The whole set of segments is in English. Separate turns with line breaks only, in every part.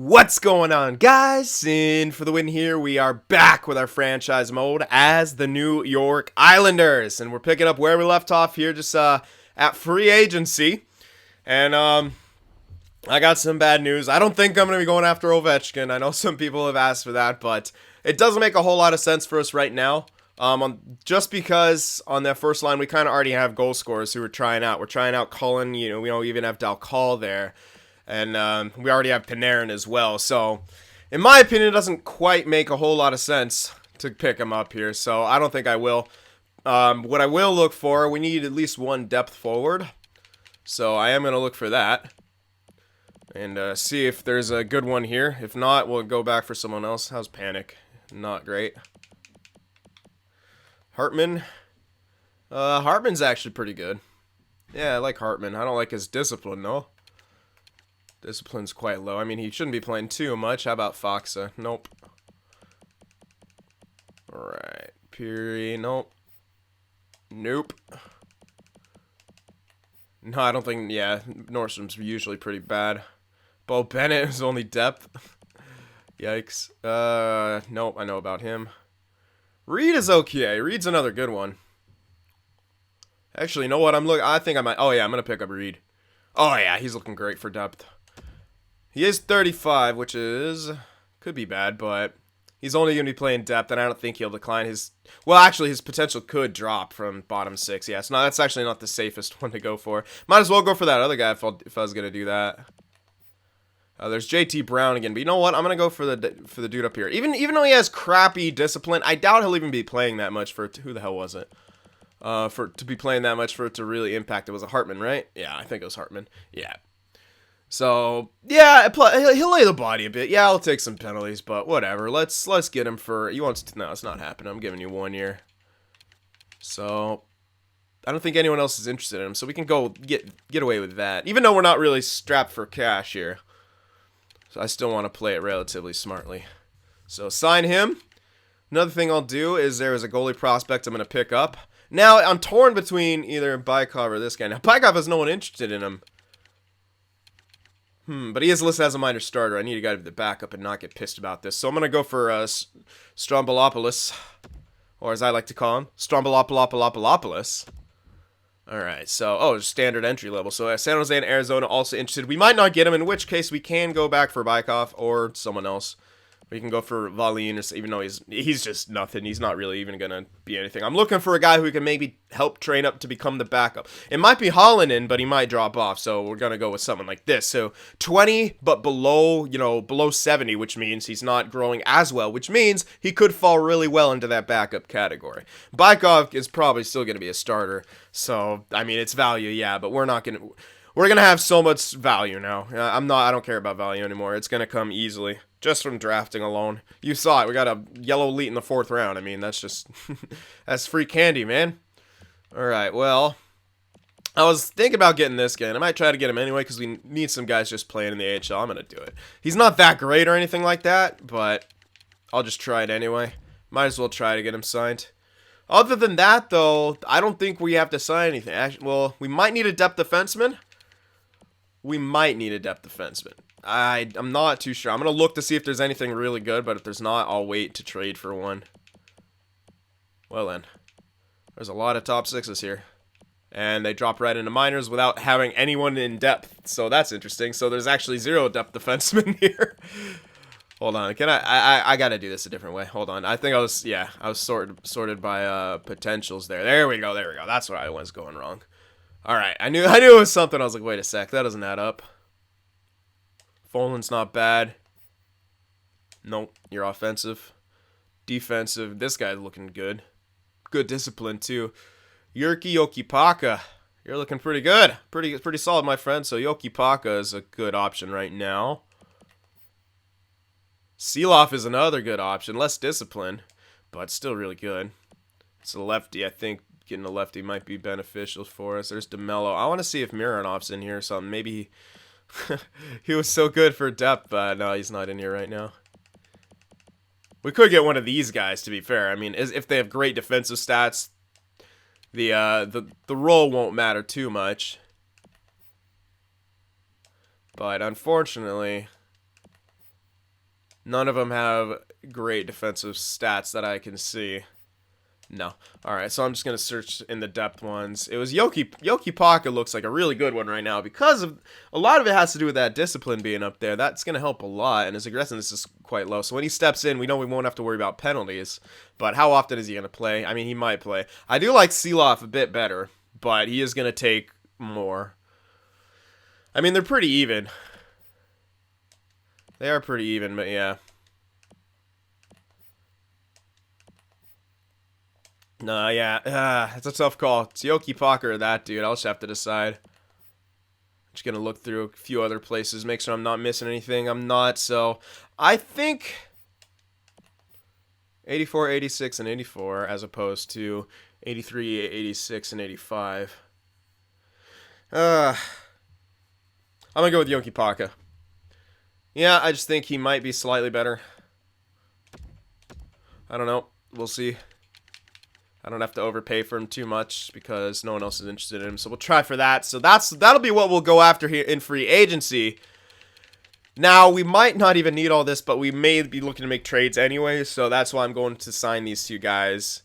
What's going on, guys? Sin for the win here. We are back with our franchise mode as the New York Islanders, and we're picking up where we left off here, just at free agency. And I got some bad news. I don't think I'm going to be going after Ovechkin. I know some people have asked for that, but it doesn't make a whole lot of sense for us right now. Just because on that first line we kind of already have goal scorers who are trying out. We're trying out Cullen. You know, we don't even have Dalcall there. And we already have Panarin as well. So, in my opinion, it doesn't quite make a whole lot of sense to pick him up here. So, I don't think I will. What I will look for, we need at least one depth forward. So, I am going to look for that. And see if there's a good one here. If not, we'll go back for someone else. How's Panic? Not great. Hartman. Hartman's actually pretty good. Yeah, I like Hartman. I don't like his discipline, though. Discipline's quite low. I mean, he shouldn't be playing too much. How about Foxa? Nope. Alright. Peary. Nope. Nope. No, I don't think... Yeah, Nordstrom's usually pretty bad. Bo Bennett is only depth. Yikes. Nope, I know about him. Reed is okay. Reed's another good one. Actually, you know what? I think I might... Oh, yeah, I'm going to pick up Reed. Oh, yeah, he's looking great for depth. He is 35, which is... could be bad, but... he's only going to be playing depth, and I don't think he'll decline his... well, actually, his potential could drop from bottom 6. Yeah, so that's actually not the safest one to go for. Might as well go for that other guy if I was going to do that. There's JT Brown again, but you know what? I'm going to go for the dude up here. Even though he has crappy discipline, I doubt he'll even be playing that much for... who the hell was it? To be playing that much for it to really impact. It was a Hartman, right? Yeah, I think it was Hartman. Yeah. So, yeah, he'll lay the body a bit. Yeah, I'll take some penalties, but whatever. Let's get him for... he wants to... no, it's not happening. I'm giving you 1 year. So, I don't think anyone else is interested in him, so we can go get away with that. Even though we're not really strapped for cash here. So, I still want to play it relatively smartly. So, sign him. Another thing I'll do is there is a goalie prospect I'm going to pick up. Now, I'm torn between either Bykov or this guy. Now, Bykov has no one interested in him. But he is listed as a minor starter. I need a guy to be the backup and not get pissed about this. So I'm going to go for Strombolopoulos. Or as I like to call him, Strombolopoulos. Alright, so, standard entry level. So San Jose and Arizona also interested. We might not get him, in which case we can go back for Bykov or someone else. We can go for Valin, even though he's just nothing. He's not really even going to be anything. I'm looking for a guy who can maybe help train up to become the backup. It might be Hollinen, but he might drop off, so we're going to go with someone like this. So 20, but below 70, which means he's not growing as well, which means he could fall really well into that backup category. Bykov is probably still going to be a starter, so, I mean, it's value, yeah, but we're not going to... we're going to have so much value now. I don't care about value anymore. It's going to come easily. Just from drafting alone. You saw it. We got a yellow elite in the 4th round. I mean, that's just... that's free candy, man. Alright, well... I was thinking about getting this guy, and I might try to get him anyway, because we need some guys just playing in the AHL. I'm going to do it. He's not that great or anything like that, but I'll just try it anyway. Might as well try to get him signed. Other than that, though, I don't think we have to sign anything. Actually, well, we might need a depth defenseman. I'm not too sure. I'm going to look to see if there's anything really good, but if there's not, I'll wait to trade for one. Well then, there's a lot of top 6s here. And they drop right into minors without having anyone in depth, so that's interesting. So there's actually 0 depth defensemen here. Hold on, I got to do this a different way. Hold on, I think I was sorted by potentials there. There we go, that's where I was going wrong. Alright, I knew it was something. I was like, wait a sec, that doesn't add up. Folan's not bad. Nope, you're offensive. Defensive, this guy's looking good. Good discipline, too. Jyrki Jokipaka, you're looking pretty good. Pretty solid, my friend. So Jokipaka is a good option right now. Seeloff is another good option. Less discipline, but still really good. It's a lefty. I think getting a lefty might be beneficial for us. There's DeMello. I want to see if Mironov's in here or something. Maybe he was so good for depth, but no, he's not in here right now. We could get one of these guys, to be fair. I mean, if they have great defensive stats, the role won't matter too much. But unfortunately, None of them have great defensive stats that I can see. No. Alright, so I'm just going to search in the depth ones. It was Yoki Paka looks like a really good one right now because of a lot of it has to do with that discipline being up there. That's going to help a lot, and his aggressiveness is quite low. So when he steps in, we know we won't have to worry about penalties. But how often is he going to play? I mean, he might play. I do like Seeloff a bit better, but he is going to take more. I mean, they're pretty even. They are pretty even, but yeah. No, yeah. It's a tough call. It's Yoki Paka or that dude. I'll just have to decide. Just going to look through a few other places, make sure I'm not missing anything. I'm not, so I think 84, 86, and 84 as opposed to 83, 86, and 85. I'm going to go with Yoki Paka. Yeah, I just think he might be slightly better. I don't know. We'll see. I don't have to overpay for him too much because no one else is interested in him. So we'll try for that. So that'll be what we'll go after here in free agency. Now, we might not even need all this, but we may be looking to make trades anyway. So that's why I'm going to sign these two guys.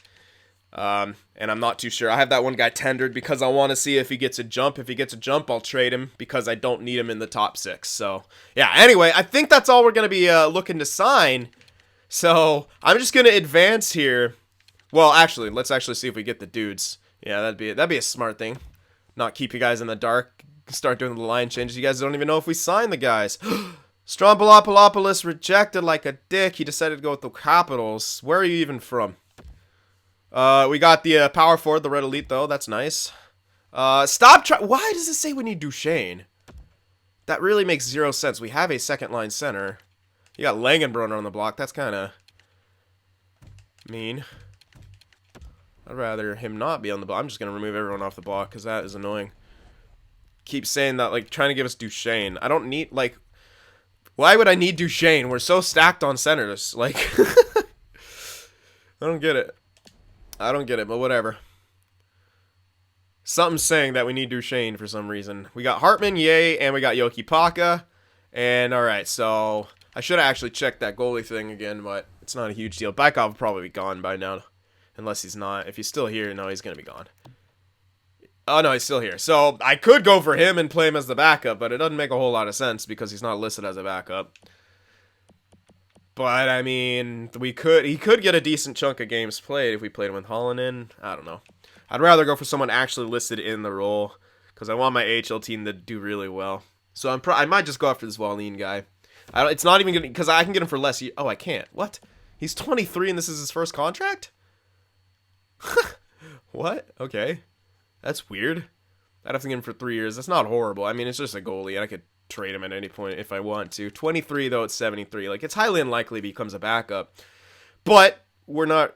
And I'm not too sure. I have that one guy tendered because I want to see if he gets a jump. If he gets a jump, I'll trade him because I don't need him in the top 6. So, yeah, anyway, I think that's all we're going to be looking to sign. So, I'm just going to advance here. Well, actually, let's actually see if we get the dudes. Yeah, that'd be a smart thing. Not keep you guys in the dark. Start doing the line changes. You guys don't even know if we signed the guys. Strombolopoulos rejected like a dick. He decided to go with the Capitals. Where are you even from? We got the power forward, the Red Elite, though. That's nice. Why does it say we need Duchesne? That really makes 0 sense. We have a second-line center. You got Langenbrunner on the block. That's kind of mean. I'd rather him not be on the block. I'm just going to remove everyone off the block because that is annoying. Keep saying that, like, trying to give us Duchesne. I don't need, like, why would I need Duchesne? We're so stacked on centers. Like, I don't get it. I don't get it, but whatever. Something's saying that we need Duchesne for some reason. We got Hartman, yay, and we got Yoki Paka. And, alright, so I should have actually checked that goalie thing again, but it's not a huge deal. Baikov will probably be gone by now. Unless he's not. If he's still here, no, he's going to be gone. Oh, no, he's still here. So, I could go for him and play him as the backup, but it doesn't make a whole lot of sense because he's not listed as a backup. But, I mean, he could get a decent chunk of games played if we played him with Holland in. I don't know. I'd rather go for someone actually listed in the role because I want my AHL team to do really well. So, I might just go after this Wallin guy. It's not even going to, because I can get him for less. Oh, I can't. What? He's 23 and this is his first contract? What? Okay. That's weird. I'd have to get him for 3 years. That's not horrible. I mean, it's just a goalie, and I could trade him at any point if I want to. 23, though, it's 73. Like, it's highly unlikely he becomes a backup. But we don't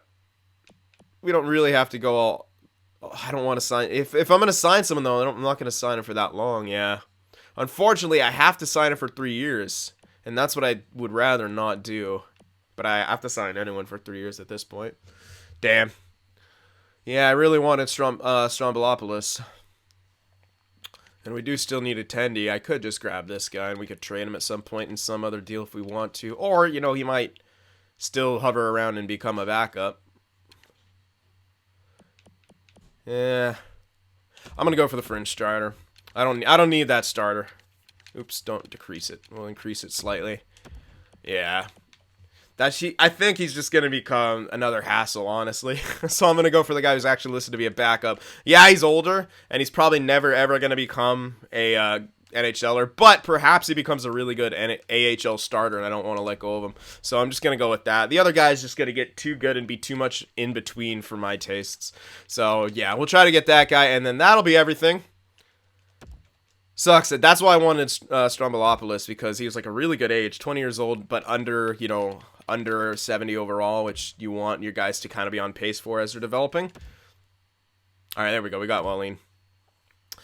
really have to go all... I don't want to sign... If I'm going to sign someone, though, I'm not going to sign him for that long, yeah. Unfortunately, I have to sign him for 3 years, and that's what I would rather not do. But I have to sign anyone for 3 years at this point. Damn. Yeah, I really wanted Strombolopoulos. And we do still need a Tendy. I could just grab this guy and we could trade him at some point in some other deal if we want to. Or, you know, he might still hover around and become a backup. Yeah. I'm going to go for the fringe starter. I don't need that starter. Oops, don't decrease it. We'll increase it slightly. Yeah. I think he's just going to become another hassle, honestly. So I'm going to go for the guy who's actually listed to be a backup. Yeah, he's older, and he's probably never, ever going to become a NHLer, but perhaps he becomes a really good AHL starter, and I don't want to let go of him. So I'm just going to go with that. The other guy's just going to get too good and be too much in between for my tastes. So, yeah, we'll try to get that guy, and then that'll be everything. Sucks. That's why I wanted Strombolopoulos, because he was like a really good age, 20 years old, but under 70 overall, which you want your guys to kind of be on pace for as they're developing. All right, there we go. We got Wallin.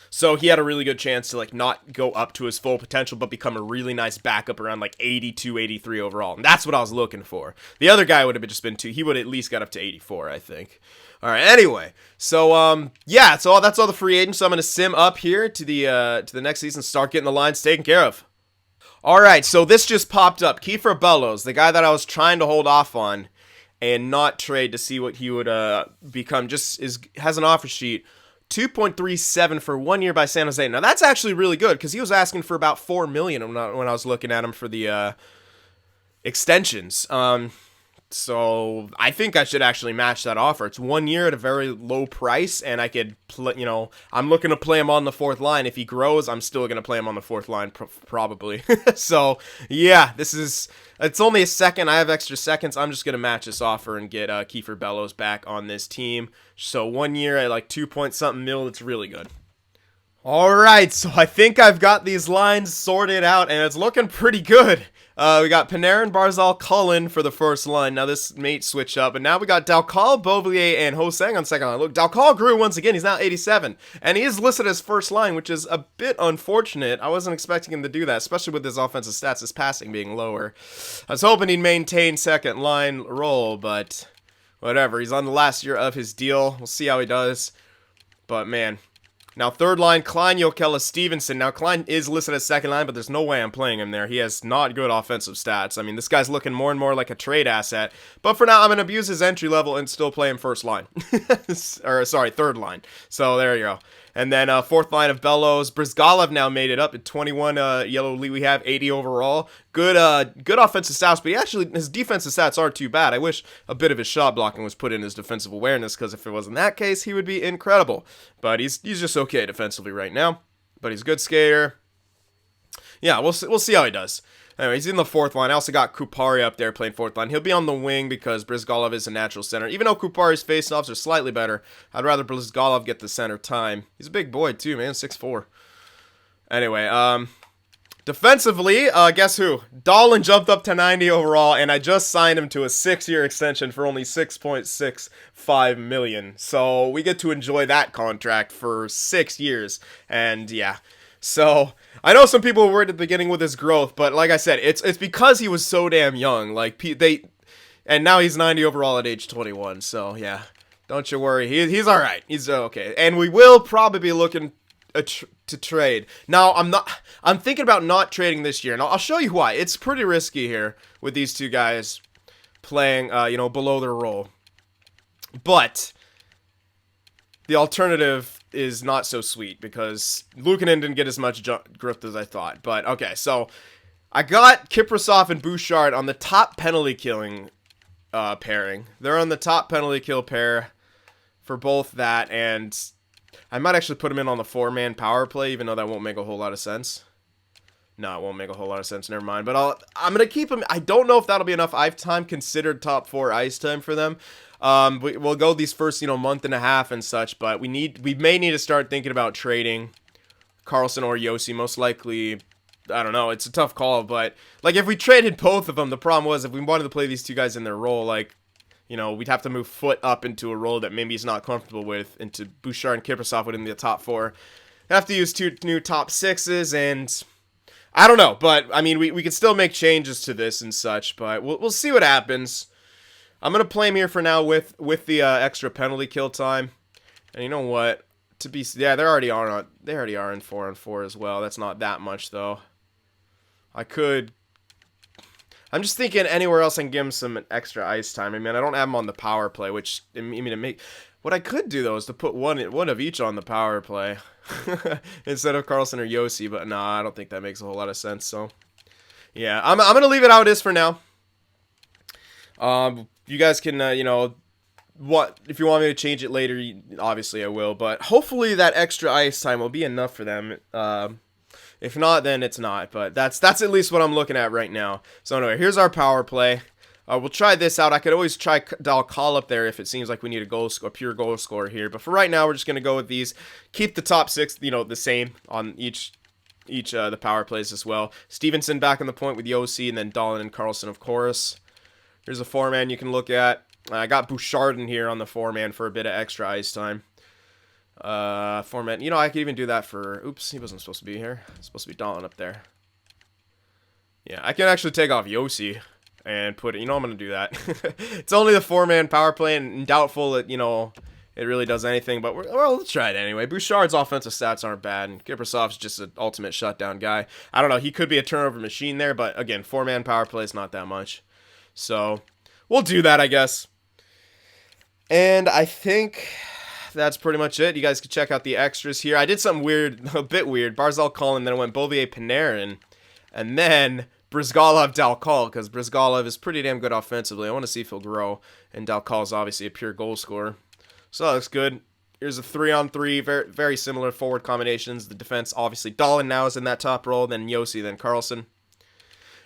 So he had a really good chance to like not go up to his full potential, but become a really nice backup around like 82, 83 overall. And that's what I was looking for. The other guy would have just been he would have at least got up to 84, I think. All right, anyway. So, yeah, so that's all the free agents. So I'm going to sim up here to the next season, start getting the lines taken care of. All right, so this just popped up. Kiefer Bellows, the guy that I was trying to hold off on and not trade to see what he would become, has an offer sheet. 2.37 for 1 year by San Jose. Now that's actually really good because he was asking for about $4 million when I was looking at him for the extensions. So I think I should actually match that offer. It's 1 year at a very low price, and I could, I'm looking to play him on the fourth line. If he grows, I'm still going to play him on the fourth line, probably. So, yeah, it's only a second. I have extra seconds. I'm just going to match this offer and get Kiefer Bellows back on this team. So 1 year at like 2-point-something mil, it's really good. Alright, so I think I've got these lines sorted out, and it's looking pretty good. We got Panarin, Barzal, Cullen for the first line. Now this may switch up, but now we got Dalcal, Beauvillier, and Ho-Sang on second line. Look, Dalcal grew once again. He's now 87, and he is listed as first line, which is a bit unfortunate. I wasn't expecting him to do that, especially with his offensive stats, his passing being lower. I was hoping he'd maintain second line role, but whatever. He's on the last year of his deal. We'll see how he does, but man. Now, third line, Klein, Jokela, Stevenson. Now, Klein is listed as second line, but there's no way I'm playing him there. He has not good offensive stats. I mean, this guy's looking more and more like a trade asset. But for now, I'm going to abuse his entry level and still play him first line. Third line. So, there you go. And then fourth line of Bellows. Brizgalov now made it up at 21 yellow lead. We have 80 overall. Good offensive stats, but his defensive stats aren't too bad. I wish a bit of his shot blocking was put in his defensive awareness, because if it wasn't that case, he would be incredible. But he's just okay defensively right now. But he's a good skater. Yeah, we'll see how he does. Anyway, he's in the fourth line. I also got Kupari up there playing fourth line. He'll be on the wing because Brizgalov is a natural center. Even though Kupari's faceoffs are slightly better, I'd rather Brizgalov get the center time. He's a big boy too, man, 6'4". Anyway, defensively, guess who? Dahlin jumped up to 90 overall, and I just signed him to a 6-year extension for only $6.65 million. So we get to enjoy that contract for 6 years, and yeah. So, I know some people were worried at the beginning with his growth, but like I said, it's because he was so damn young. And now he's 90 overall at age 21, so yeah. Don't you worry, he's alright. He's okay. And we will probably be looking to trade. Now, I'm thinking about not trading this year, and I'll show you why. It's pretty risky here with these two guys playing, below their role. But the alternative is not so sweet because Luukkonen didn't get as much growth as I thought. But, okay, so I got Kiprasov and Bouchard on the top penalty killing pairing. They're on the top penalty kill pair for both that, and I might actually put them in on the 4-man power play, even though that won't make a whole lot of sense. No, it won't make a whole lot of sense, never mind. But I'm going to keep them. I don't know if that'll be enough considered top 4 ice time for them. We'll go these first, month and a half and such, but we may need to start thinking about trading Carlson or Yossi. Most likely, I don't know, it's a tough call, but like if we traded both of them, the problem was if we wanted to play these two guys in their role, we'd have to move Foot up into a role that maybe he's not comfortable with, into Bouchard and Kiprasov within the top 4. Have to use 2 new top 6s, and I don't know, but I mean, we can still make changes to this and such, but we'll see what happens. I'm going to play him here for now with the extra penalty kill time. And you know what? They already are in 4-on-4 as well. That's not that much, though. I'm just thinking anywhere else I can give him some extra ice time. I mean, I don't have him on the power play, what I could do, though, is to put one of each on the power play instead of Carlson or Yossi, but nah, I don't think that makes a whole lot of sense, so yeah, I'm going to leave it how it is for now. You guys can, if you want me to change it later, obviously I will, but hopefully that extra ice time will be enough for them. If not, then it's not, but that's at least what I'm looking at right now. So anyway, here's our power play. We'll try this out. I could always try Dalcal up there if it seems like we need a pure goal scorer here, but for right now, we're just going to go with these. Keep the top 6, the same on each the power plays as well. Stevenson back on the point with Yossi, and then Dahlin and Carlson, of course. Here's a 4-man you can look at. I got Bouchard in here on the 4-man for a bit of extra ice time. 4-man. I could even do that for... Oops, he wasn't supposed to be here. It's supposed to be Dahlin up there. Yeah, I can actually take off Yossi and put it... I'm going to do that. It's only the 4-man power play, and doubtful that, it really does anything, but well, let's try it anyway. Bouchard's offensive stats aren't bad, and Kiprasov's just an ultimate shutdown guy. I don't know, he could be a turnover machine there, but again, 4-man power play is not that much. So, we'll do that, I guess. And I think that's pretty much it. You guys can check out the extras here. I did something weird, a bit weird. Barzal, Cullen, then I went Beauvillier, Panarin, and then Brizgalov, Dalcol, because Brizgalov is pretty damn good offensively. I want to see if he'll grow, and Dalcol is obviously a pure goal scorer. So that looks good. Here's a 3-on-3, very, very similar forward combinations. The defense, obviously, Dahlin now is in that top role, then Yossi, then Carlson.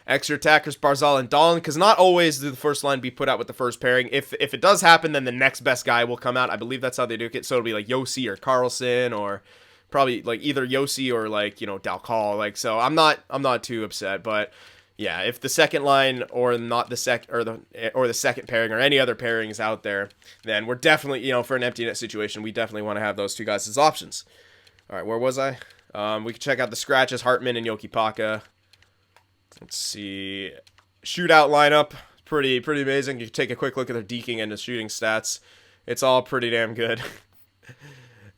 Extra attackers, Barzal and Dahlin, because not always do the first line be put out with the first pairing. If it does happen, then the next best guy will come out. I believe that's how they do it. So it'll be like Yossi or Carlson, or probably like either Yossi or like, you know, Dalcol. Like, so I'm not too upset, but yeah, if the second line or not the the second pairing or any other pairings out there, then we're definitely, you know, for an empty net situation, we definitely want to have those two guys as options. All right, where was I? We can check out the scratches, Hartman and Yoki Paka. Let's see, shootout lineup, pretty amazing. You can take a quick look at their deking and the shooting stats. It's all pretty damn good.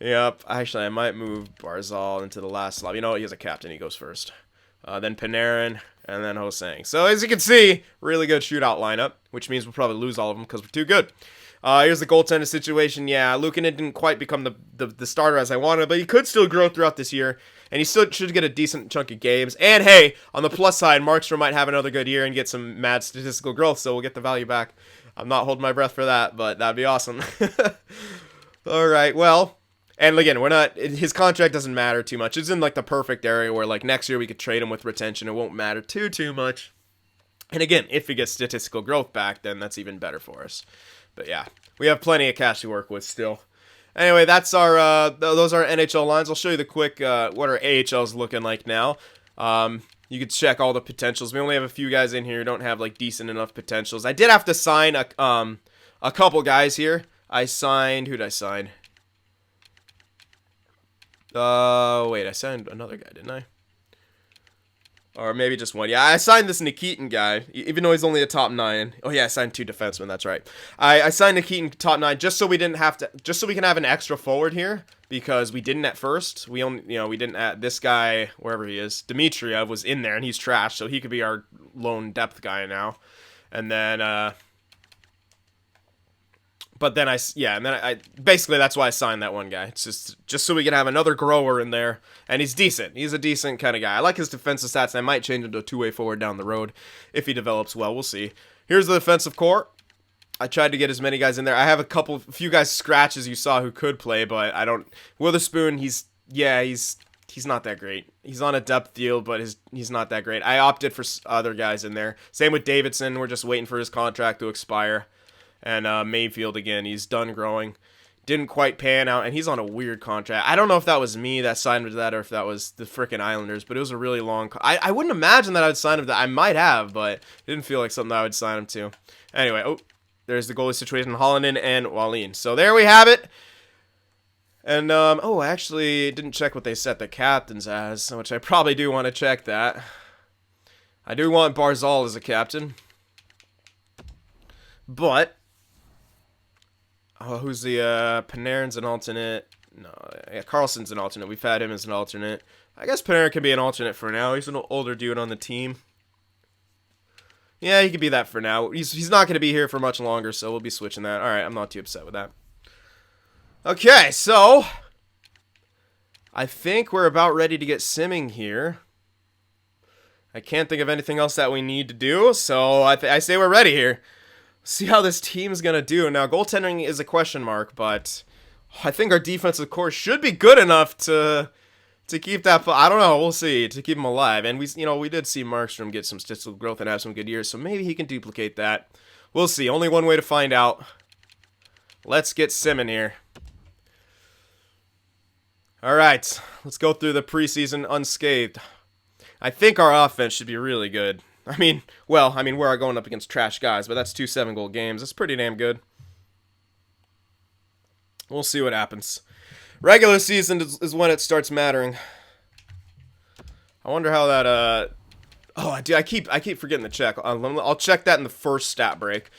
Yep. Actually, I might move Barzal into the last slot. You know what? He has a captain. He goes first. Then Panarin, and then Hosang. So as you can see, really good shootout lineup, which means we'll probably lose all of them because we're too good. Here's the goaltender situation. Yeah, Luukkonen didn't quite become the starter as I wanted, but he could still grow throughout this year, and he still should get a decent chunk of games. And hey, on the plus side, Markstrom might have another good year and get some mad statistical growth, so we'll get the value back. I'm not holding my breath for that, but that'd be awesome. All right, well, and again, his contract doesn't matter too much. It's in like the perfect area where like next year we could trade him with retention. It won't matter too much. And again, if he gets statistical growth back, then that's even better for us. But yeah, we have plenty of cash to work with still. Anyway, that's our those are our NHL lines. I'll show you the quick what our AHL's looking like now. You can check all the potentials. We only have a few guys in here who don't have like decent enough potentials. I did have to sign a couple guys here. I signed, who did I sign? Wait, I signed another guy, didn't I? Or maybe just one. Yeah, I signed this Nikitin guy, even though he's only a top 9. Oh yeah, I signed 2 defensemen, that's right. I signed Nikitin top 9 just so we can have an extra forward here, because we didn't at first. We didn't at this guy, wherever he is. Dmitriev was in there, and he's trash, so he could be our lone depth guy now. And then, but then I basically that's why I signed that one guy. It's just so we can have another grower in there, and he's decent. He's a decent kind of guy. I like his defensive stats, and I might change him to a 2-way forward down the road if he develops well. We'll see. Here's the defensive core. I tried to get as many guys in there. I have a few guys scratches you saw who could play, but I don't. Witherspoon, he's not that great. He's on a depth deal, but he's not that great. I opted for other guys in there. Same with Davidson. We're just waiting for his contract to expire. And Mayfield, again, he's done growing. Didn't quite pan out, and he's on a weird contract. I don't know if that was me that signed him to that or if that was the frickin' Islanders, but it was a really long... I wouldn't imagine that I would sign him to that. I might have, but it didn't feel like something I would sign him to. Anyway, there's the goalie situation, Hollandin and Wallin. So there we have it. And, I actually didn't check what they set the captains as, which I probably do want to check that. I do want Barzal as a captain. But... who's the, Panarin's an alternate. No, yeah, Carlson's an alternate. We've had him as an alternate. I guess Panarin can be an alternate for now. He's an older dude on the team. Yeah, he could be that for now. He's not going to be here for much longer, so we'll be switching that. Alright, I'm not too upset with that. Okay, so... I think we're about ready to get simming here. I can't think of anything else that we need to do, so I say we're ready here. See how this team's going to do. Now, goaltending is a question mark, but I think our defensive core should be good enough to keep that... I don't know. We'll see. To keep him alive. And we did see Markstrom get some statistical growth and have some good years, so maybe he can duplicate that. We'll see. Only one way to find out. Let's get simming here. All right. Let's go through the preseason unscathed. I think our offense should be really good. we're going up against trash guys, but that's 2 7-goal games. That's pretty damn good. We'll see what happens. Regular season is when it starts mattering. I wonder how that, I keep forgetting to check. I'll check that in the first stat break.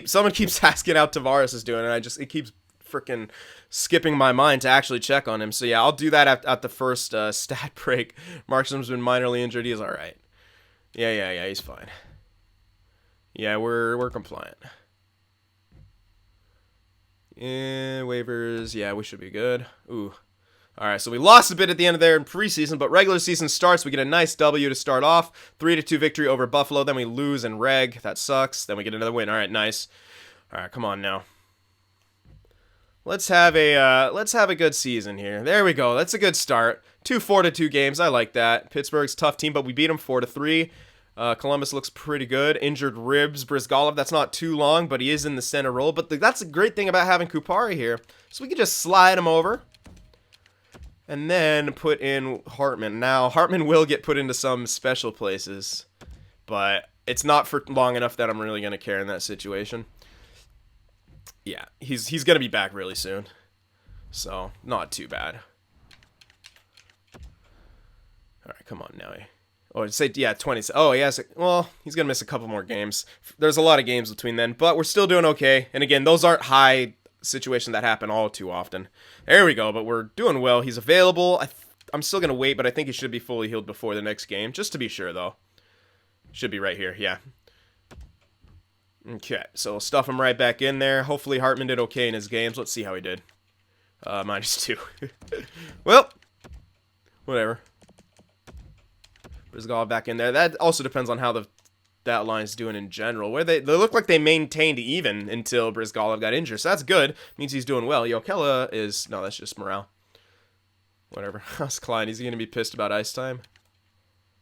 Someone keeps asking how Tavares is doing, and it keeps freaking skipping my mind to actually check on him. So yeah, I'll do that at the first stat break. Markstrom's been minorly injured. He's all right. Yeah, he's fine. Yeah, we're compliant. Waivers. Yeah, we should be good. Ooh. All right, so we lost a bit at the end of there in preseason, but regular season starts. We get a nice W to start off. 3-2 victory over Buffalo. Then we lose in reg. That sucks. Then we get another win. All right, nice. All right, come on now. Let's have a good season here. There we go. That's a good start. 2 4-2 games. I like that. Pittsburgh's tough team, but we beat them 4-3. Columbus looks pretty good. Injured ribs. Brizgalov, that's not too long, but he is in the center role. But that's a great thing about having Kupari here. So we can just slide him over. And then put in Hartman. Now, Hartman will get put into some special places. But it's not for long enough that I'm really going to care in that situation. Yeah, he's going to be back really soon. So, not too bad. Alright, come on now. Oh, say, yeah, 20. Oh, he has, well, he's going to miss a couple more games. There's a lot of games between then. But we're still doing okay. And again, those aren't high situations that happen all too often. There we go, but we're doing well. He's available. I'm still going to wait, but I think he should be fully healed before the next game. Just to be sure, though. Should be right here, yeah. Okay, so we'll stuff him right back in there. Hopefully Hartman did okay in his games. Let's see how he did. -2. Well, whatever. Brizgalov back in there. That also depends on how that line's doing in general. Where they look like they maintained even until Brizgalov got injured. So that's good. Means he's doing well. Jokela is... No, that's just morale. Whatever. How's Klein? Is he going to be pissed about ice time?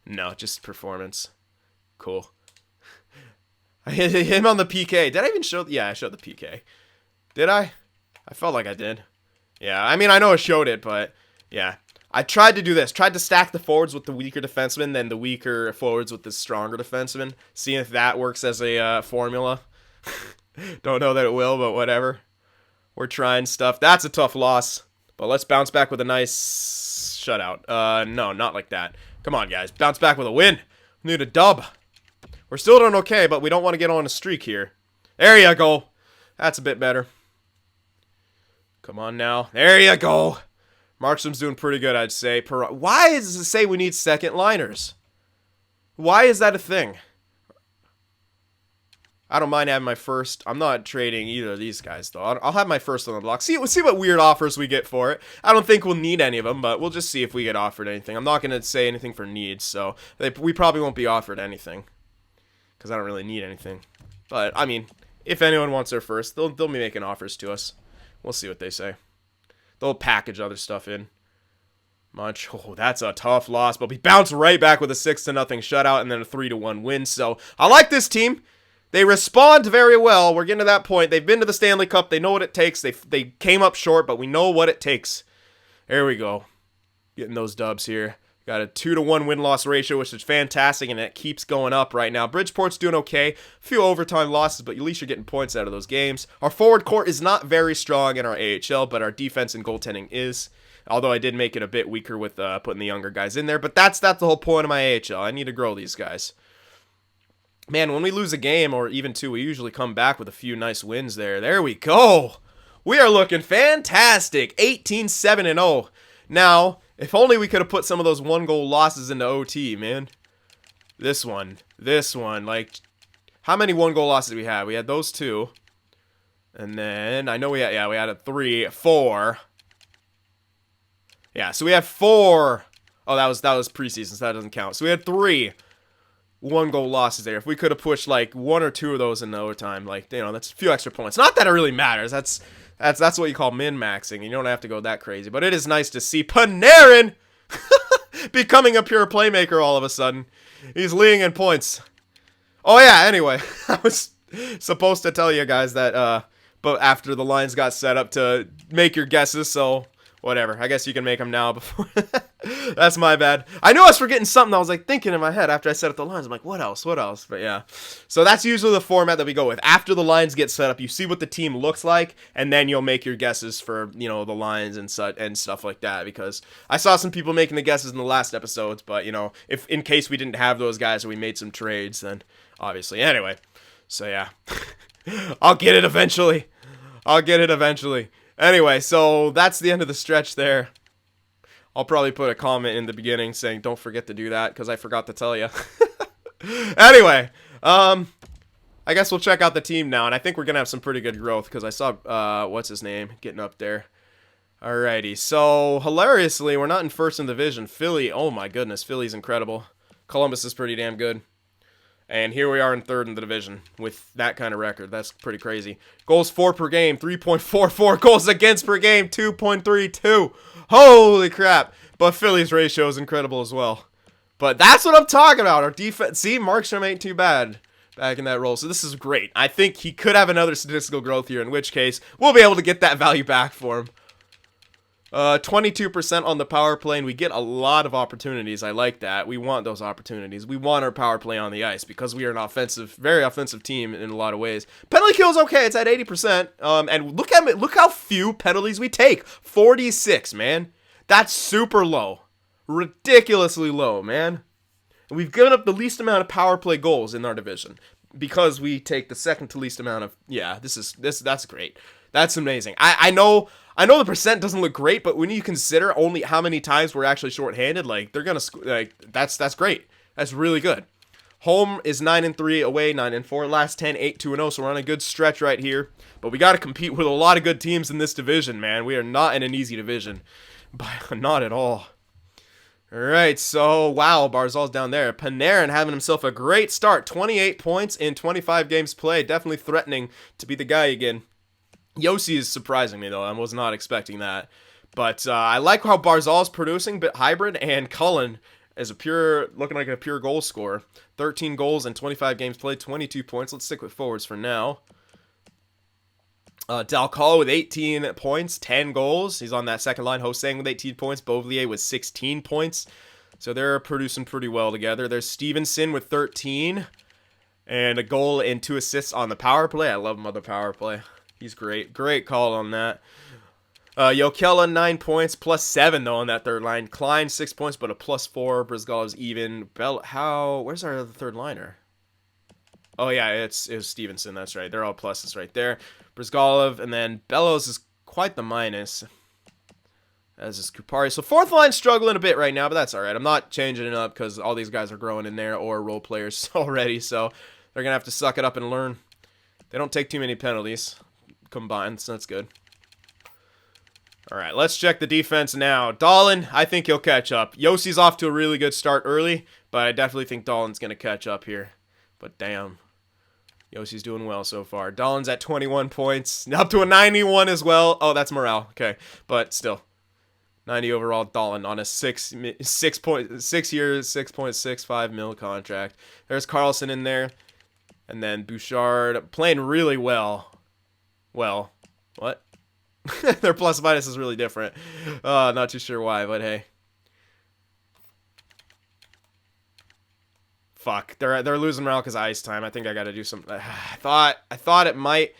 No, just performance. Cool. I hit him on the PK. Did I even show... Yeah, I showed the PK. Did I? I felt like I did. Yeah, I mean, I know I showed it, but... Yeah. I tried to do this. Tried to stack the forwards with the weaker defenseman, then the weaker forwards with the stronger defenseman. Seeing if that works as a formula. Don't know that it will, but whatever. We're trying stuff. That's a tough loss. But let's bounce back with a nice shutout. No, not like that. Come on, guys. Bounce back with a win. We need a dub. We're still doing okay, but we don't want to get on a streak here. There you go. That's a bit better. Come on now. There you go. Markstrom's doing pretty good, I'd say. Why does it say we need second liners? Why is that a thing? I don't mind having my first. I'm not trading either of these guys, though. I'll have my first on the block. We'll see what weird offers we get for it. I don't think we'll need any of them, but we'll just see if we get offered anything. I'm not going to say anything for needs, so we probably won't be offered anything. Because I don't really need anything. But, I mean, if anyone wants their first, they'll be making offers to us. We'll see what they say. They'll package other stuff in. Much. Oh, that's a tough loss. But we bounce right back with a 6-0 shutout and then a 3-1 win. So I like this team. They respond very well. We're getting to that point. They've been to the Stanley Cup. They know what it takes. They came up short, but we know what it takes. There we go. Getting those dubs here. Got a 2-1 win-loss ratio, which is fantastic, and it keeps going up right now. Bridgeport's doing okay. A few overtime losses, but at least you're getting points out of those games. Our forward core is not very strong in our AHL, but our defense and goaltending is. Although I did make it a bit weaker with putting the younger guys in there. But that's the whole point of my AHL. I need to grow these guys. Man, when we lose a game, or even two, we usually come back with a few nice wins there. There we go. We are looking fantastic. 18-7-0. Now... if only we could have put some of those one-goal losses into OT, man. This one. Like, how many one-goal losses did we have? We had those two. And then, I know we had a 3, 4. Yeah, so we had 4. Oh, that was preseason, so that doesn't count. So we had 3 one-goal losses there. If we could have pushed, like, 1 or 2 of those into overtime, like, you know, that's a few extra points. Not that it really matters. That's what you call min-maxing. You don't have to go that crazy. But it is nice to see Panarin becoming a pure playmaker all of a sudden. He's leading in points. Oh, yeah, anyway. I was supposed to tell you guys that, but after the lines got set up to make your guesses, so... whatever. I guess you can make them now before. That's my bad. I knew I was forgetting something. I was like thinking in my head after I set up the lines. I'm like, what else? But yeah. So that's usually the format that we go with. After the lines get set up, you see what the team looks like, and then you'll make your guesses for, you know, the lines and stuff like that. Because I saw some people making the guesses in the last episodes, but you know, if in case we didn't have those guys or we made some trades, then obviously. Anyway. So yeah. I'll get it eventually. Anyway, so that's the end of the stretch there. I'll probably put a comment in the beginning saying don't forget to do that because I forgot to tell you. Anyway, I guess we'll check out the team now, and I think we're gonna have some pretty good growth because I saw what's his name getting up there. Alrighty, so hilariously, we're not in first in the division. Philly, oh my goodness, Philly's incredible. Columbus is pretty damn good. And here we are in third in the division with that kind of record. That's pretty crazy. Goals for per game, 3.44. Goals against per game, 2.32. Holy crap. But Philly's ratio is incredible as well. But that's what I'm talking about. Our defense, see, Markstrom ain't too bad back in that role. So this is great. I think he could have another statistical growth here, in which case we'll be able to get that value back for him. 22% on the power play, and we get a lot of opportunities. I like that. We want those opportunities. We want our power play on the ice because we are an offensive, very offensive team in a lot of ways. Penalty kill's okay. It's at 80%. And look how few penalties we take. 46, man. That's super low. Ridiculously low, man. And we've given up the least amount of power play goals in our division because we take the second to least amount of. Yeah, that's great. That's amazing. I know the percent doesn't look great, but when you consider only how many times we're actually shorthanded, like they're gonna that's great. That's really good. Home is 9-3, away 9-4. Last 10, 8-2-0. So we're on a good stretch right here. But we got to compete with a lot of good teams in this division, man. We are not in an easy division, not at all. All right, so wow, Barzal's down there. Panarin having himself a great start. 28 points in 25 games played. Definitely threatening to be the guy again. Yossi is surprising me, though. I was not expecting that. But I like how Barzal's producing, but hybrid, and Cullen is looking like a pure goal scorer. 13 goals in 25 games played, 22 points. Let's stick with forwards for now. Dalcala with 18 points, 10 goals. He's on that second line. Hosang with 18 points. Beauvillier with 16 points. So they're producing pretty well together. There's Stevenson with 13. And a goal and 2 assists on the power play. I love him on the power play. He's great. Great call on that. Jokela, 9 points, plus 7, though, on that third line. Klein, 6 points, but a plus 4. Brizgalov's even. Where's our other third liner? Oh, yeah, it was Stevenson. That's right. They're all pluses right there. Brizgalov, and then Bellows is quite the minus. As is Kupari. So fourth line struggling a bit right now, but that's all right. I'm not changing it up because all these guys are growing in there or role players already, so they're going to have to suck it up and learn. They don't take too many penalties combined, so that's good. All right, let's check the defense now. Dahlin, I think he'll catch up. Yossi's off to a really good start early, but I definitely think Dahlin's going to catch up here. But damn, Yossi's doing well so far. Dahlin's at 21 points, up to a 91 as well. Oh, that's morale. Okay, but still, 90 overall. Dahlin on a 6 year, $6.65 million contract. There's Carlson in there, and then Bouchard playing really well. Well, what? Their plus minus is really different. Not too sure why, but hey. Fuck, they're losing morale because ice time. I think I got to do some. I thought it might.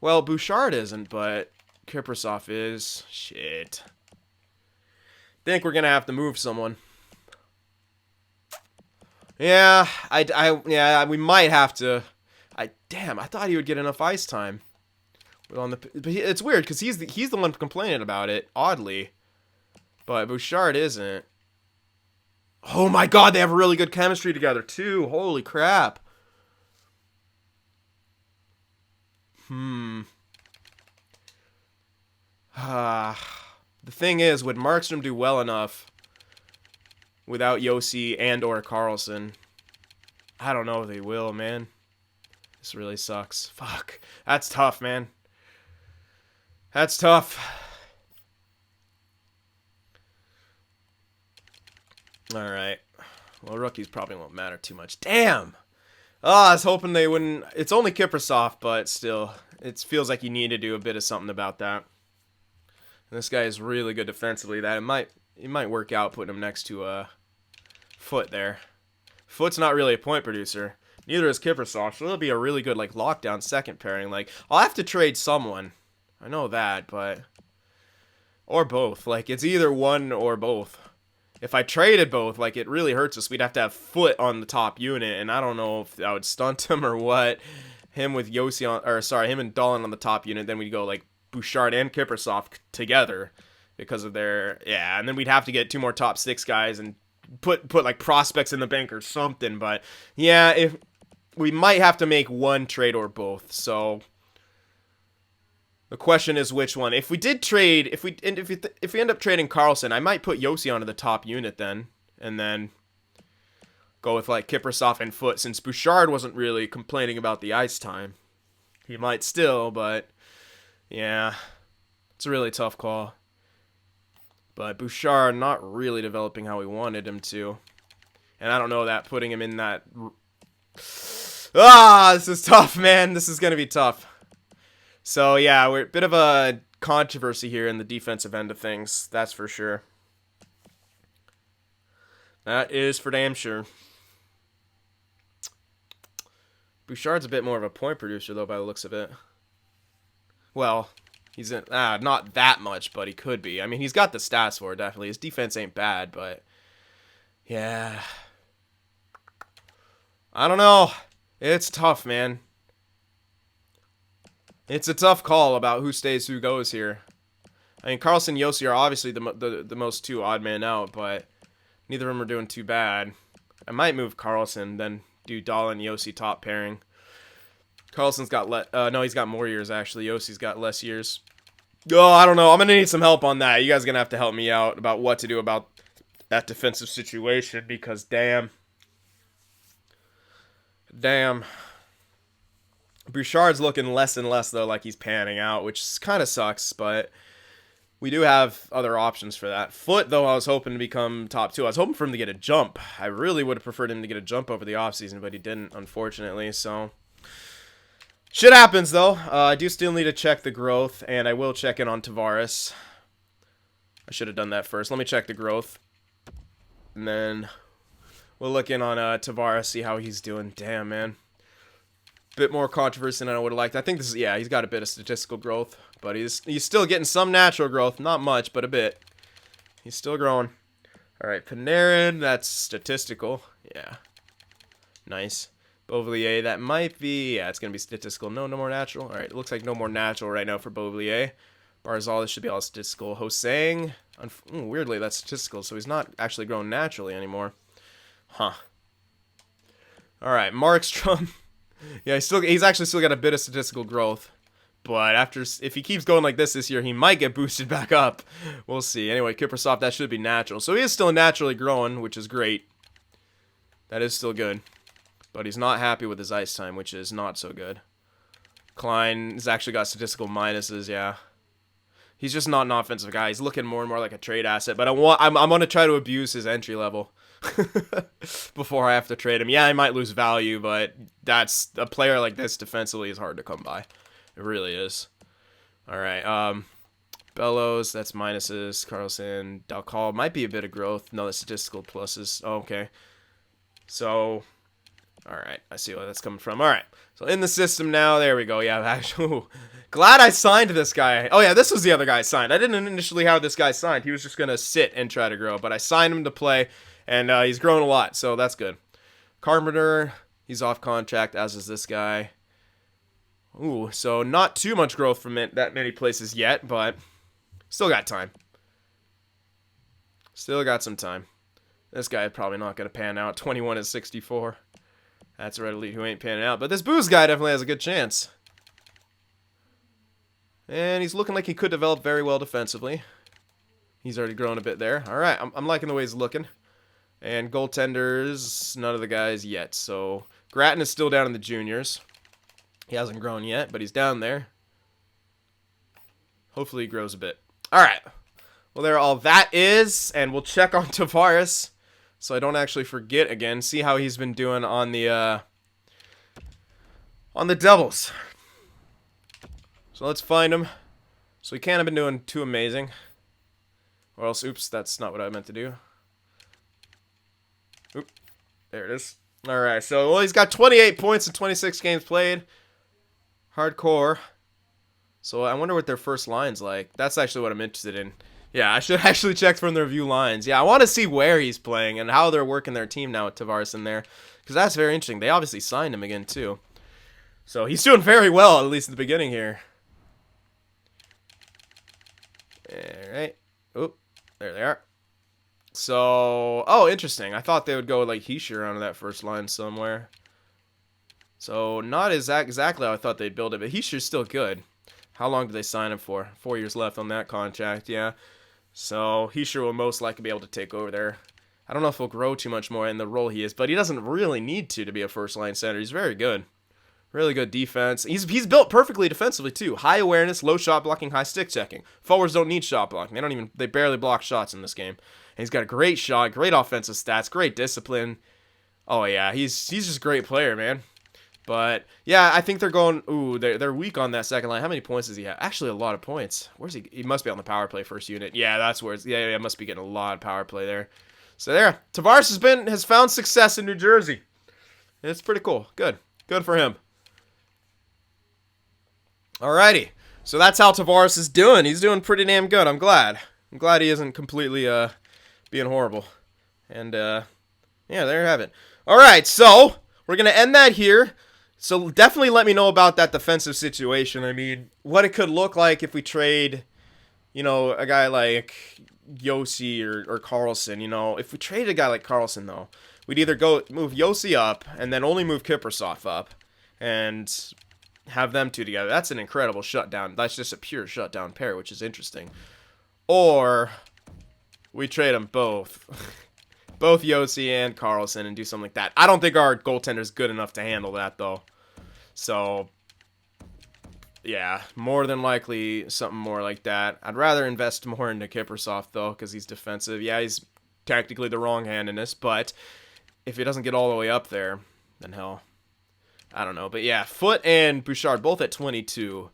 Well, Bouchard isn't, but Kiprasov is. Shit. Think we're gonna have to move someone. Yeah, yeah, we might have to. Damn, I thought he would get enough ice time. But it's weird because he's the one complaining about it, oddly. But Bouchard isn't. Oh my god, they have really good chemistry together too. Holy crap. The thing is, would Markstrom do well enough without Yossi and or Carlson? I don't know if they will, man. This really sucks. Fuck. That's tough, man. That's tough. Alright. Well, rookies probably won't matter too much. Damn! Oh, I was hoping they wouldn't. It's only Kiprasov, but still. It feels like you need to do a bit of something about that. And this guy is really good defensively. That it might work out putting him next to Foot there. Foot's not really a point producer. Neither is Kiprasov, so it'll be a really good lockdown second pairing. I'll have to trade someone. I know that, but or both. It's either one or both. If I traded both, it really hurts us. We'd have to have Foot on the top unit, and I don't know if that would stunt him or what. Him with Yossi him and Dahlin on the top unit, then we'd go Bouchard and Kiprusoff together because of their, yeah, and then we'd have to get 2 more top 6 guys and put like prospects in the bank or something. But yeah, if we might have to make one trade or both. So the question is which one. If we did trade, if we end up trading Carlson, I might put Yossi onto the top unit then, and then go with like Kiprusoff and Foot, since Bouchard wasn't really complaining about the ice time. He might still, but yeah, it's a really tough call. But Bouchard not really developing how we wanted him to. And I don't know that putting him in that... this is tough, man. This is going to be tough. So yeah, we're a bit of a controversy here in the defensive end of things. That's for sure. That is for damn sure. Bouchard's a bit more of a point producer, though, by the looks of it. Well, he's in, not that much, but he could be. I mean, he's got the stats for it, definitely. His defense ain't bad, but yeah. I don't know. It's tough, man. It's a tough call about who stays, who goes here. I mean, Carlson and Yossi are obviously the most 2 odd man out, but neither of them are doing too bad. I might move Carlson, then do Dahl and Yossi top pairing. Carlson's got no, he's got more years, actually. Yossi's got less years. Oh, I don't know. I'm going to need some help on that. You guys are going to have to help me out about what to do about that defensive situation, because damn. Bouchard's looking less and less, though, like he's panning out, which kind of sucks, but we do have other options for that. Foot, though, I was hoping to become top 2. I was hoping for him to get a jump. I really would have preferred him to get a jump over the offseason, but he didn't, unfortunately, so... Shit happens, though. I do still need to check the growth, and I will check in on Tavares. I should have done that first. Let me check the growth. And then we'll look in on Tavares, see how he's doing. Damn, man. Bit more controversy than I would have liked. I think this is, yeah, he's got a bit of statistical growth, but he's still getting some natural growth. Not much, but a bit. He's still growing. All right, Panarin, that's statistical. Yeah. Nice. Beauvillier, that might be, yeah, it's going to be statistical. No more natural. All right, it looks like no more natural right now for Beauvillier. Barzal, this should be all statistical. Hosang, weirdly, that's statistical, so he's not actually growing naturally anymore. Huh. All right, Markstrom. Yeah, he's actually still got a bit of statistical growth. But if he keeps going like this year, he might get boosted back up. We'll see. Anyway, Kiprusoff, that should be natural. So he is still naturally growing, which is great. That is still good. But he's not happy with his ice time, which is not so good. Klein has actually got statistical minuses, yeah. He's just not an offensive guy. He's looking more and more like a trade asset. But I'm going to try to abuse his entry level before I have to trade him. Yeah, I might lose value, but that's a player like this defensively is hard to come by. It really is. All right. Bellows, that's minuses. Carlson, Dalcal might be a bit of growth. No, the statistical pluses. Oh, okay. So... all right, I see where that's coming from. All right, so in the system now, there we go. Yeah, actually, glad I signed this guy. Oh, yeah, this was the other guy I signed. I didn't initially have this guy signed. He was just going to sit and try to grow, but I signed him to play, and he's grown a lot, so that's good. Carpenter, he's off contract, as is this guy. Ooh, so not too much growth from that many places yet, but still got time. Still got some time. This guy is probably not going to pan out. 21 and 64. That's a red elite who ain't panning out. But this Booze guy definitely has a good chance. And he's looking like he could develop very well defensively. He's already grown a bit there. All right, I'm liking the way he's looking. And goaltenders, none of the guys yet. So Grattan is still down in the juniors. He hasn't grown yet, but he's down there. Hopefully he grows a bit. All right. Well, there all that is. And we'll check on Tavares, so I don't actually forget again. See how he's been doing on the Devils. So let's find him. So he can't have been doing too amazing. Or else, oops, that's not what I meant to do. Oop, there it is. All right, so, well, he's got 28 points in 26 games played. Hardcore. So I wonder what their first line's like. That's actually what I'm interested in. Yeah, I should actually check from the review lines. Yeah, I want to see where he's playing and how they're working their team now with Tavares in there. Because that's very interesting. They obviously signed him again, too. So he's doing very well, at least at the beginning here. Alright. Oop. There they are. So, oh, interesting. I thought they would go with, like, Heischer onto that first line somewhere. So, not exactly how I thought they'd build it, but Heischer's still good. How long do they sign him for? 4 years left on that contract, yeah. So, Heischer will most likely be able to take over there. I don't know if he'll grow too much more in the role he is, but he doesn't really need to be a first-line center. He's very good. Really good defense. He's built perfectly defensively, too. High awareness, low shot blocking, high stick checking. Forwards don't need shot blocking. They barely block shots in this game. And he's got a great shot, great offensive stats, great discipline. Oh, yeah, he's just a great player, man. But, yeah, I think they're going... Ooh, they're weak on that second line. How many points does he have? Actually, a lot of points. Where's he? He must be on the power play first unit. Yeah, that's where it's... Yeah, must be getting a lot of power play there. So, there. Tavares has found success in New Jersey. It's pretty cool. Good. Good for him. Alrighty. So, that's how Tavares is doing. He's doing pretty damn good. I'm glad. I'm glad he isn't completely being horrible. And, yeah, there you have it. Alright, so... We're going to end that here. So definitely let me know about that defensive situation. I mean, what it could look like if we trade, you know, a guy like Josi or Carlson. You know, if we trade a guy like Carlson, though, we'd either move Josi up and then only move Kiprusoff up and have them two together. That's an incredible shutdown. That's just a pure shutdown pair, which is interesting. Or we trade them both. Both Josi and Carlson and do something like that. I don't think our goaltender's good enough to handle that, though. So, yeah, more than likely something more like that. I'd rather invest more into Kiprusoff, though, because he's defensive. Yeah, he's technically the wrong hand in this, but if he doesn't get all the way up there, then hell, I don't know. But yeah, Foote and Bouchard both at 22.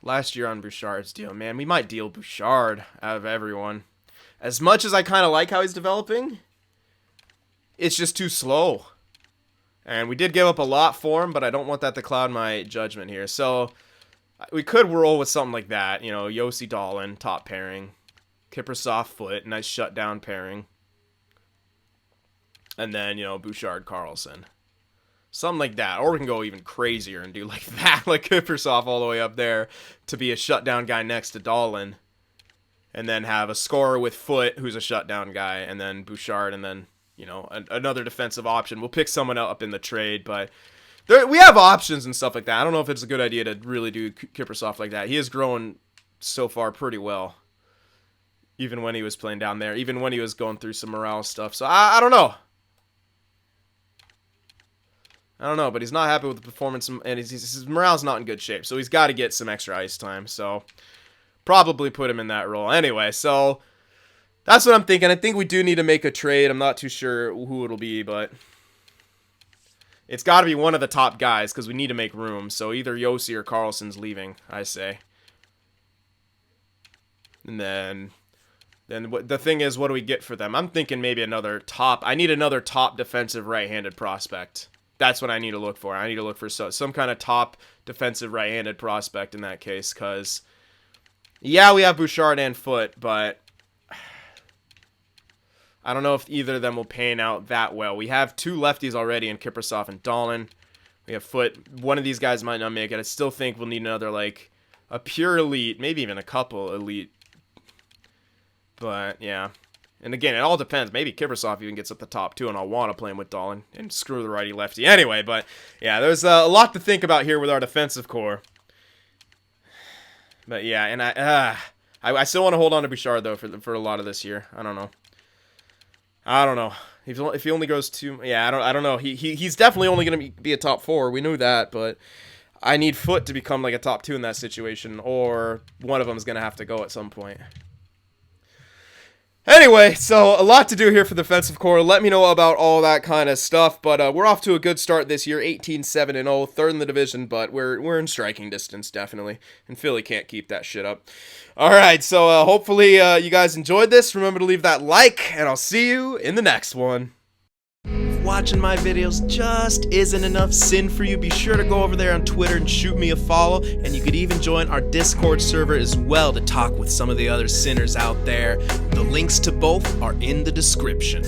Last year on Bouchard's deal, man, we might deal Bouchard out of everyone. As much as I kind of like how he's developing, it's just too slow. And we did give up a lot for him, but I don't want that to cloud my judgment here. So we could roll with something like that. You know, Josi Dahlin, top pairing. Kiprusoff Foote, nice shutdown pairing. And then, you know, Bouchard Carlson. Something like that. Or we can go even crazier and do like that. Like Kiprusoff all the way up there to be a shutdown guy next to Dahlin. And then have a scorer with Foote, who's a shutdown guy, and then Bouchard, and then, you know, another defensive option. We'll pick someone up in the trade, but we have options and stuff like that. I don't know if it's a good idea to really do Kiprusoff like that. He has grown so far pretty well, even when he was playing down there, even when he was going through some morale stuff. So, I don't know. I don't know, but he's not happy with the performance, and his morale's not in good shape, so he's got to get some extra ice time, so... Probably put him in that role. Anyway, so that's what I'm thinking. I think we do need to make a trade. I'm not too sure who it'll be, but it's got to be one of the top guys because we need to make room. So either Josi or Carlson's leaving, I say. And then the thing is, what do we get for them? I'm thinking maybe another top. I need another top defensive right-handed prospect. That's what I need to look for. I need to look for some kind of top defensive right-handed prospect in that case because... Yeah, we have Bouchard and Foote, but I don't know if either of them will pan out that well. We have two lefties already in Kiprusoff and Dahlin. We have Foote. One of these guys might not make it. I still think we'll need another, like, a pure elite, maybe even a couple elite. But, yeah. And again, it all depends. Maybe Kiprusoff even gets up the top two, and I'll want to play him with Dahlin and screw the righty-lefty anyway. But, yeah, there's a lot to think about here with our defensive core. But yeah, and I still want to hold on to Bouchard though for a lot of this year. I don't know. If he only goes to I don't know. He's definitely only going to be a top 4. We knew that, but I need Foote to become like a top 2 in that situation, or one of them is going to have to go at some point. Anyway, so a lot to do here for the defensive core. Let me know about all that kind of stuff. But we're off to a good start this year, 18-7-0, third in the division. But we're in striking distance, definitely. And Philly can't keep that shit up. All right, so hopefully you guys enjoyed this. Remember to leave that like, and I'll see you in the next one. Watching my videos just isn't enough sin for you, be sure to go over there on Twitter and shoot me a follow, and you could even join our Discord server as well to talk with some of the other sinners out there. The links to both are in the description.